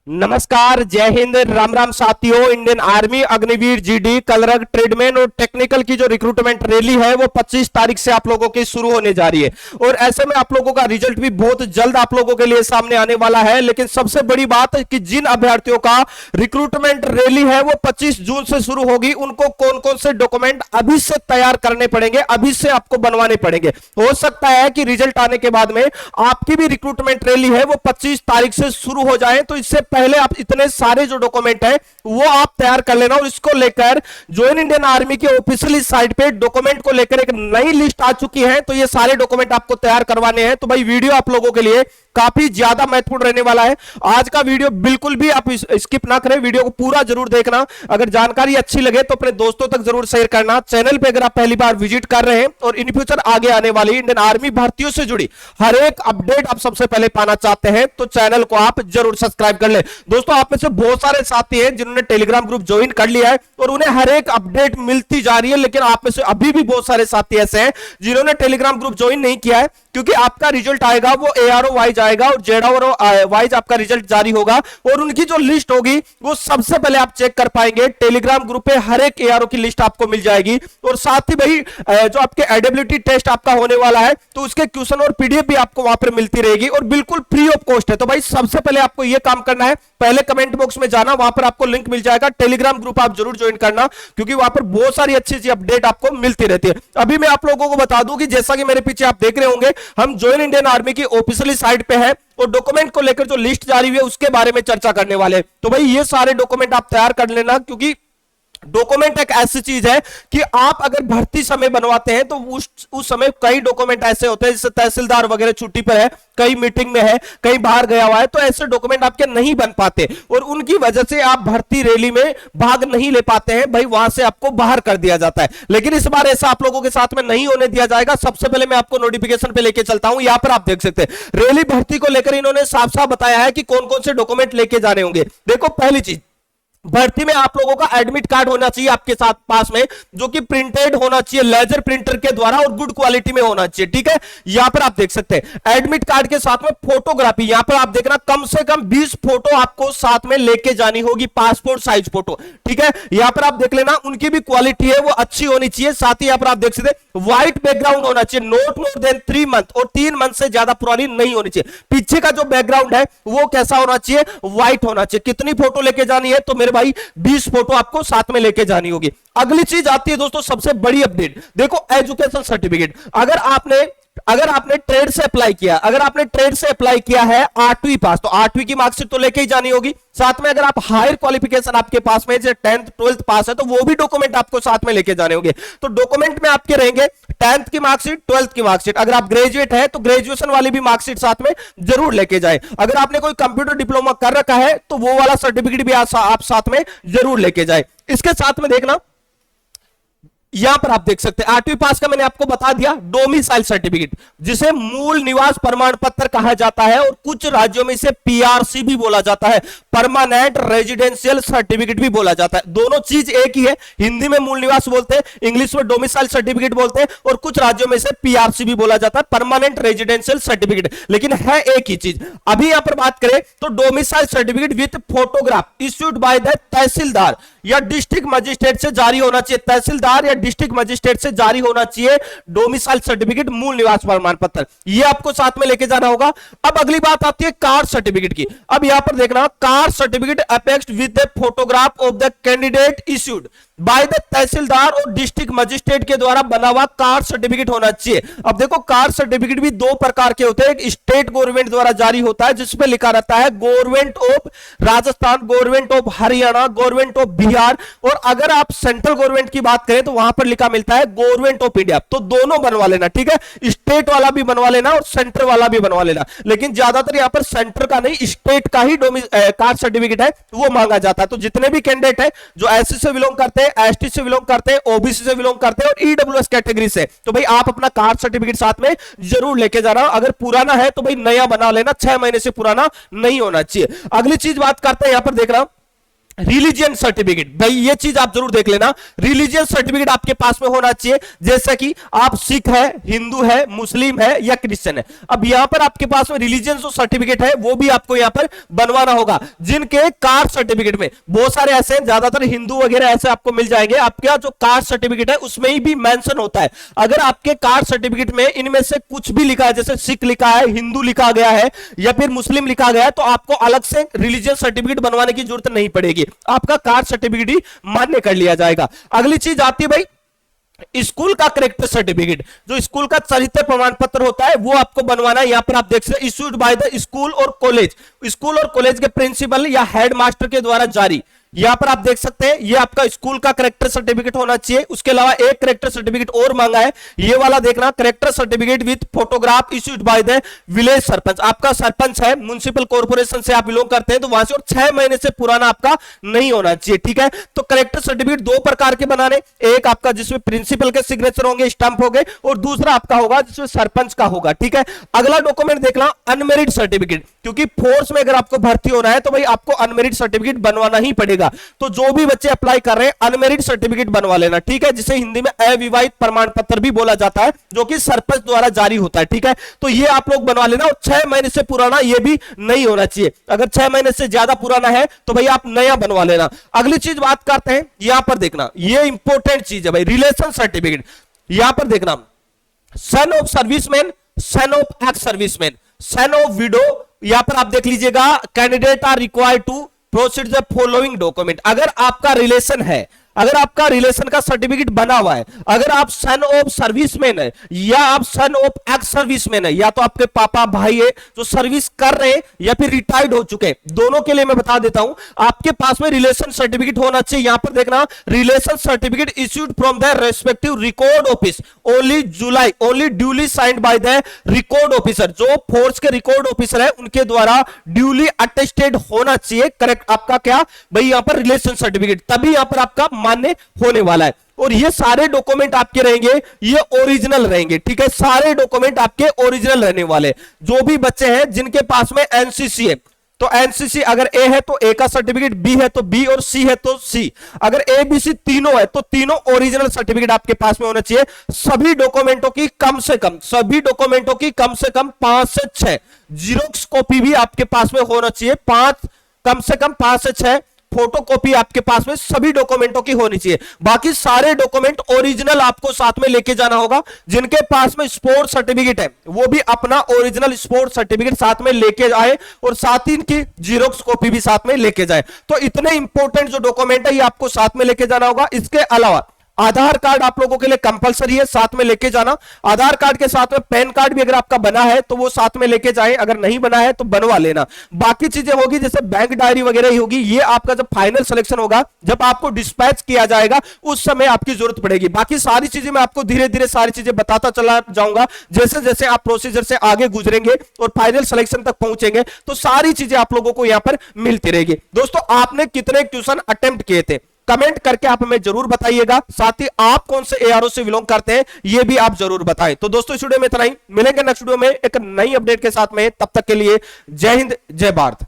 नमस्कार, जय हिंद, राम राम साथियों। Indian army, Agniveer, GD, clerk, tradesman और टेक्निकल की जो रिक्रूटमेंट रैली है वो 25 तारीख से आप लोगों की शुरू होने जा रही है और ऐसे में आप लोगों का रिजल्ट भी बहुत जल्द आप लोगों के लिए सामने आने वाला है। लेकिन सबसे बड़ी बात है कि जिन अभ्यर्थियों का रिक्रूटमेंट रैली है वो 25 जून से शुरू होगी, उनको कौन कौन से डॉक्यूमेंट अभी से तैयार करने पड़ेंगे, अभी से आपको बनवाने पड़ेंगे। हो सकता है कि रिजल्ट आने के बाद में आपकी भी रिक्रूटमेंट रैली है वो 25 तारीख से शुरू हो जाए, तो इससे पहले आप इतने सारे जो डॉक्यूमेंट है वो आप तैयार कर लेना। और इसको लेकर ज्वाइन इंडियन आर्मी के ऑफिशियल साइट पे डॉक्यूमेंट को लेकर एक नई लिस्ट आ चुकी है, तो ये सारे डॉक्यूमेंट आपको तैयार करवाने हैं। तो भाई वीडियो आप लोगों के लिए काफी ज्यादा महत्वपूर्ण रहने वाला है। आज का वीडियो बिल्कुल भी आप स्किप ना करें, वीडियो को पूरा जरूर देखना। अगर जानकारी अच्छी लगे तो अपने दोस्तों तक जरूर शेयर करना। चैनल पे अगर आप पहली बार विजिट कर रहे हैं और इन फ्यूचर आगे आने वाली इंडियन आर्मी भर्तियों से जुड़ी हर एक अपडेट आप सबसे पहले पाना चाहते हैं तो चैनल को आप जरूर सब्सक्राइब कर ले। दोस्तों, आप में से बहुत सारे साथी हैं जिन्होंने टेलीग्राम ग्रुप ज्वाइन कर लिया है और उन्हें हर एक अपडेट मिलती जा रही है, लेकिन आप में से अभी भी बहुत सारे साथी ऐसे हैं जिन्होंने टेलीग्राम ग्रुप ज्वाइन नहीं किया है, क्योंकि आपका रिजल्ट आएगा वो एआरओ वाइज आएगा और जेडआरओ वाइज आपका रिजल्ट जारी होगा और उनकी जो लिस्ट होगी वो सबसे पहले आप चेक कर पाएंगे। टेलीग्राम ग्रुप पे हर एक एआरओ की लिस्ट आपको मिल जाएगी और साथ ही भाई जो आपके एडेबिलिटी टेस्ट आपका होने वाला है तो उसके क्वेश्चन और पीडीएफ भी आपको वहां पर मिलती रहेगी और बिल्कुल फ्री ऑफ कॉस्ट है। तो भाई सबसे पहले आपको यह काम करना है, पहले कमेंट बॉक्स में जाना, वहां पर आपको लिंक मिल जाएगा, टेलीग्राम ग्रुप आप जरूर ज्वाइन करना, क्योंकि वहां पर बहुत सारी अच्छी अच्छी अपडेट आपको मिलती रहती है। अभी मैं आप लोगों को बता दूं कि जैसा कि मेरे पीछे आप देख रहे होंगे, हम ज्वाइन इंडियन आर्मी की ऑफिशियली साइट पे है और डॉक्यूमेंट को लेकर जो लिस्ट जारी हुई है उसके बारे में चर्चा करने वाले हैं। तो भाई ये सारे डॉक्यूमेंट आप तैयार कर लेना, क्योंकि डॉक्यूमेंट एक ऐसी चीज है कि आप अगर भर्ती समय बनवाते हैं तो उस समय कई डॉक्यूमेंट ऐसे होते हैं, जैसे तहसीलदार वगैरह छुट्टी पर है, कई मीटिंग में है, कहीं बाहर गया हुआ है, तो ऐसे डॉक्यूमेंट आपके नहीं बन पाते और उनकी वजह से आप भर्ती रैली में भाग नहीं ले पाते हैं। भाई वहां से आपको बाहर कर दिया जाता है, लेकिन इस बार ऐसा आप लोगों के साथ में नहीं होने दिया जाएगा। सबसे पहले मैं आपको नोटिफिकेशन पे लेके चलता हूं, यहां पर आप देख सकते हैं रैली भर्ती को लेकर इन्होंने साफ साफ बताया है कि कौन कौन से डॉक्यूमेंट लेके जाने होंगे। देखो, पहली चीज, भर्ती में आप लोगों का एडमिट कार्ड होना चाहिए आपके साथ पास में, जो कि प्रिंटेड होना चाहिए लेजर प्रिंटर के द्वारा और गुड क्वालिटी में होना चाहिए। ठीक है, यहां पर आप देख सकते हैं एडमिट कार्ड के साथ में फोटोग्राफी, यहां पर आप देखना कम से कम 20 फोटो आपको साथ में लेके जानी होगी, पासपोर्ट साइज फोटो। ठीक है, यहां पर आप देख लेना उनकी भी क्वालिटी है वो अच्छी होनी चाहिए। साथ ही यहां पर आप देख सकते हैं व्हाइट बैकग्राउंड होना चाहिए, नॉट मोर देन 3 मंथ, और 3 मंथ से ज्यादा पुरानी नहीं होनी चाहिए। पीछे का जो बैकग्राउंड है वो कैसा होना चाहिए, व्हाइट होना चाहिए। कितनी फोटो लेके जानी है, तो मेरे भाई 20 फोटो आपको साथ में लेके जानी होगी। अगली चीज आती है दोस्तों सबसे बड़ी अपडेट, देखो एजुकेशन सर्टिफिकेट। अगर आपने ट्रेड से अप्लाई किया, अगर आपने ट्रेड से अप्लाई किया है 8वीं पास, तो 8वीं की मार्कशीट तो लेके ही जानी होगी। साथ में अगर आप हायर क्वालिफिकेशन आपके पास में जैसे 10th 12th पास है तो वो भी डॉक्यूमेंट आपको साथ में लेके जाने होंगे। तो डॉक्यूमेंट में आपके रहेंगे 10th की मार्कशीट, 12th की मार्कशीट। अगर आप ग्रेजुएट है तो ग्रेजुएशन वाली भी मार्कशीट साथ में जरूर लेके जाए। अगर आपने कोई कंप्यूटर डिप्लोमा कर रखा है तो वो वाला सर्टिफिकेट भी आप साथ में जरूर लेके जाए। इसके साथ में देखना, यहां पर आप देख सकते हैं 8वीं पास का मैंने आपको बता दिया, डोमिसाइल सर्टिफिकेट जिसे मूल निवास प्रमाण पत्र कहा जाता है और कुछ राज्यों में इसे पीआरसी भी बोला जाता है, परमानेंट रेजिडेंशियल सर्टिफिकेट भी बोला जाता है। दोनों चीज एक ही है, हिंदी में मूल निवास बोलते हैं, इंग्लिश में डोमिसाइल सर्टिफिकेट बोलते हैं और कुछ राज्यों में इसे पीआरसी भी बोला जाता है, परमानेंट रेजिडेंशियल सर्टिफिकेट, लेकिन है एक ही चीज। अभी यहां पर बात करें तो domicile certificate with photograph issued by the tehsildar या डिस्ट्रिक्ट मजिस्ट्रेट से जारी होना चाहिए। तहसीलदार या डिस्ट्रिक्ट मजिस्ट्रेट से जारी होना चाहिए डोमिसाइल सर्टिफिकेट, मूल निवास प्रमाण पत्र, ये आपको साथ में लेके जाना होगा। अब अगली बात आती है कास्ट सर्टिफिकेट की। अब यहां पर देखना, caste certificate affixed with the photograph of the candidate issued by the tehsildar और डिस्ट्रिक्ट मजिस्ट्रेट के द्वारा बना हुआ कास्ट सर्टिफिकेट होना चाहिए। अब देखो, कास्ट सर्टिफिकेट भी दो प्रकार के होते हैं, एक स्टेट गवर्नमेंट द्वारा जारी होता है जिसपे लिखा रहता है government of Rajasthan, government of Haryana, government of Bihar, और अगर आप सेंट्रल गवर्नमेंट की बात करें तो वहां पर लिखा मिलता है गवर्नमेंट ऑफ इंडिया। तो दोनों बनवा लेना, ठीक है, स्टेट वाला भी बनवा लेना और सेंट्रल वाला भी बनवा लेना, लेकिन ज्यादातर यहां पर सेंटर का नहीं स्टेट का ही कास्ट सर्टिफिकेट है वो मांगा जाता है। तो जितने भी कैंडिडेट है जो एससी से बिलोंग करते हैं, एसटी से बिलोंग करते हैं, ओबीसी से बिलोंग करते हैं और ईडब्ल्यूएस कैटेगरी से, तो भाई आप अपना कास्ट सर्टिफिकेट साथ में जरूर लेके जाना। अगर पुराना है तो भाई नया बना लेना, 6 महीने से पुराना नहीं होना चाहिए। अगली चीज बात करते हैं, यहां पर देख रहा हूं रिलीजियन सर्टिफिकेट, भाई ये चीज आप जरूर देख लेना, रिलीजियन सर्टिफिकेट आपके पास में होना चाहिए। जैसा कि आप सिख है, हिंदू है, मुस्लिम है या क्रिश्चियन है। अब यहां पर आपके पास में रिलीजियन जो सर्टिफिकेट है वो भी आपको यहां पर बनवाना होगा। जिनके कास्ट सर्टिफिकेट में बहुत सारे ऐसे हैं, ज्यादातर हिंदू वगैरह ऐसे आपको मिल जाएंगे, आपका जो कास्ट सर्टिफिकेट है उसमें ही भी मेंशन होता है। अगर आपके कास्ट सर्टिफिकेट में इनमें से कुछ भी लिखा है, जैसे सिख लिखा है, हिंदू लिखा गया है या फिर मुस्लिम लिखा गया है, तो आपको अलग से रिलीजियन सर्टिफिकेट बनवाने की जरूरत नहीं पड़ेगी, आपका कास्ट सर्टिफिकेट ही मान्य कर लिया जाएगा। अगली चीज आती है भाई स्कूल का करेक्टर सर्टिफिकेट, जो स्कूल का चरित्र प्रमाण पत्र होता है वो आपको बनवाना है। यहां पर आप देख सकते, इश्यूड बाय द स्कूल और कॉलेज, स्कूल और कॉलेज के प्रिंसिपल या हेड मास्टर के द्वारा जारी। यहां पर आप देख सकते हैं ये आपका स्कूल का करेक्टर सर्टिफिकेट होना चाहिए। उसके अलावा एक करेक्टर सर्टिफिकेट और मांगा है, ये वाला देखना, character certificate with photograph issued by the village sarpanch. आपका सरपंच है, म्युनिसिपल कॉर्पोरेशन से आप बिलोंग करते हैं तो वहां से, और 6 महीने से पुराना आपका नहीं होना चाहिए, ठीक है। तो करेक्टर सर्टिफिकेट दो प्रकार के बनाने, एक आपका जिसमें प्रिंसिपल के सिग्नेचर होंगे, स्टंप हो गए, और दूसरा आपका होगा जिसमें सरपंच का होगा, ठीक है। अगला डॉक्यूमेंट देखना अनमेरिड सर्टिफिकेट, क्योंकि फोर्स में अगर आपको भर्ती होना है तो भाई आपको अनमेरिड सर्टिफिकेट बनवाना ही पड़ेगा। तो जो भी बच्चे अप्लाई कर रहे हैं अनमेरिड सर्टिफिकेट बनवा लेना, ठीक है, जिसे हिंदी में अविवाहित प्रमाण पत्र भी बोला जाता है, जो कि सरपंच द्वारा जारी होता है, ठीक है। तो ये आप लोग बनवा लेना, और 6 महीने से पुराना ये भी नहीं होना चाहिए। अगर 6 महीने से ज्यादा पुराना है तो भाई आप नया बनवा लेना। अगली चीज बात करते हैं, यहां पर देखना, ये इंपॉर्टेंट चीज है भाई, रिलेशन सर्टिफिकेट। यहां पर देखना, son of serviceman, son of ex serviceman, son of widow, यहां पर आप देख लीजिएगा, candidate are required to proceed the following document. अगर आपका रिलेशन है, अगर आपका रिलेशन का सर्टिफिकेट बना हुआ है, अगर आप सन ऑफ सर्विसमैन है या आप सन ऑफ एक्स सर्विसमैन है, या तो आपके पापा भाई है जो सर्विस कर रहे हैं या फिर रिटायर्ड हो चुके हैं, दोनों के लिए मैं बता देता हूं आपके पास में रिलेशन सर्टिफिकेट होना चाहिए। यहां पर देखना, relation certificate issued from the respective record office only duly signed by the record officer. जो फोर्स के रिकॉर्ड ऑफिसर है उनके द्वारा ड्यूली अटेस्टेड होना चाहिए, करेक्ट आपका क्या भाई यहां पर रिलेशन सर्टिफिकेट, तभी यहां पर आपका मान्य होने वाला है। और ये सारे डॉक्यूमेंट आपके रहेंगे, ये ओरिजिनल रहेंगे, ठीक है, सारे डॉक्यूमेंट आपके ओरिजिनल रहने वाले। जो भी बच्चे हैं जिनके पास में एनसीसी है, तो एनसीसी अगर ए है तो ए का सर्टिफिकेट, बी है तो बी, और सी है तो सी। अगर ए बी सी तीनों है तो तीनों ओरिजिनल सर्टिफिकेट आपके पास में होना चाहिए। सभी डॉक्यूमेंटों की कम से कम, सभी डॉक्यूमेंटों की कम से कम 5 से 6 जीरोक्स कॉपी भी आपके पास में होना चाहिए। कम से कम 5 से 6 फोटोकॉपी आपके पास में सभी डॉक्यूमेंटों की होनी चाहिए। बाकी सारे डॉक्यूमेंट ओरिजिनल आपको साथ में लेके जाना होगा। जिनके पास में स्पोर्ट सर्टिफिकेट है वो भी अपना ओरिजिनल स्पोर्ट सर्टिफिकेट साथ में लेके आए, और साथ ही इनकी जीरोक्स कॉपी भी साथ में लेके जाए। तो इतने इंपॉर्टेंट जो डॉक्यूमेंट है ये आपको साथ में लेके जाना होगा। इसके अलावा आधार कार्ड आप लोगों के लिए कंपलसरी है, साथ में लेके जाना। आधार कार्ड के साथ में पैन कार्ड भी अगर आपका बना है तो वो साथ में लेके जाए, अगर नहीं बना है तो बनवा लेना। बाकी चीजें होगी जैसे बैंक डायरी वगैरह ही होगी, ये आपका जब फाइनल सिलेक्शन होगा, जब आपको डिस्पैच किया जाएगा उस समय आपकी जरूरत पड़ेगी। बाकी सारी चीजें मैं आपको धीरे धीरे सारी चीजें बताता चला जाऊंगा, जैसे जैसे आप प्रोसीजर से आगे गुजरेंगे और फाइनल सिलेक्शन तक पहुंचेंगे तो सारी चीजें आप लोगों को यहां पर मिलती रहेगी। दोस्तों आपने कितने ट्यूशन अटेम्प्ट किए थे कमेंट करके आप हमें जरूर बताइएगा। साथ ही आप कौन से एआरओ से बिलोंग करते हैं ये भी आप जरूर बताएं। तो दोस्तों इस वीडियो में इतना ही, मिलेंगे नेक्स्ट वीडियो में एक नई अपडेट के साथ में, तब तक के लिए जय हिंद जय भारत।